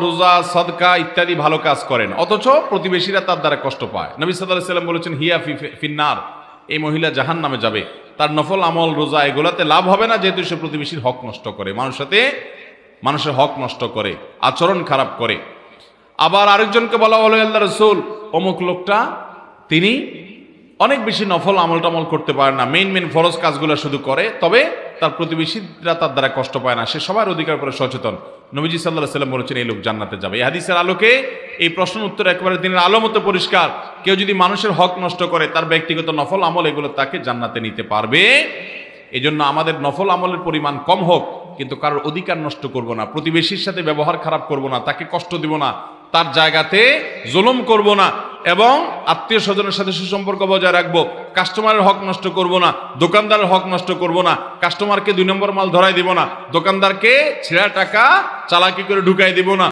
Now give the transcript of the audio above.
রোজা সদকা ইত্যাদি ভালো কাজ করেন, অথচ প্রতিবেশীরা তার দ্বারা কষ্ট পায়। নবী সাল্লাল্লাহু আলাইহি সাল্লাম বলেছেন, হিয়া ফিন্নার, এই মহিলা জাহান্নামে যাবে। তার নফল আমল রোজা এগুলাতে লাভ হবে না, যেহেতু সে প্রতিবেশীর হক নষ্ট করে, মানুষের হক নষ্ট করে, আচরণ খারাপ করে। আবার আরেকজনকে বলা হলো, আল্লাহ রাসূল, অমুক লোকটা তিনি অনেক বেশি নফল আমল টামল করতে পারে না, মেইন ফরজ কাজগুলো শুধু করে, তবে তার প্রতিবেশীরা তার দ্বারা কষ্ট পায় না, সে সবার অধিকার করে সচেতন। নবীজি সাল্লাল্লাহু আলাইহি সাল্লাম বলেছেন, এই লোক জান্নাতে যাবে। এই হাদিসের আলোকে এই প্রশ্নের উত্তর একেবারে দিনের আলো মতো পরিষ্কার। কেউ যদি মানুষের হক নষ্ট করে, তার ব্যক্তিগত নফল আমল এগুলো তাকে জান্নাতে নিতে পারবে। এই জন্য আমাদের নফল আমলের পরিমাণ কম হোক, কিন্তু কারোর অধিকার নষ্ট করব না, প্রতিবেশীর সাথে ব্যবহার খারাপ করব না, তাকে কষ্ট দিব না, তার জায়গাতে জুলুম করব না, এবং আত্মীয় স্বজনের সাথে সুসম্পর্ক বজায় রাখবো। কাস্টমারের হক নষ্ট করব না, দোকানদারের হক নষ্ট করব না, কাস্টমারকে 2 নম্বর মাল ধরাই দিব না, দোকানদারকে ছেঁড়া টাকা চালাকি করে ঢুকাই দিব না।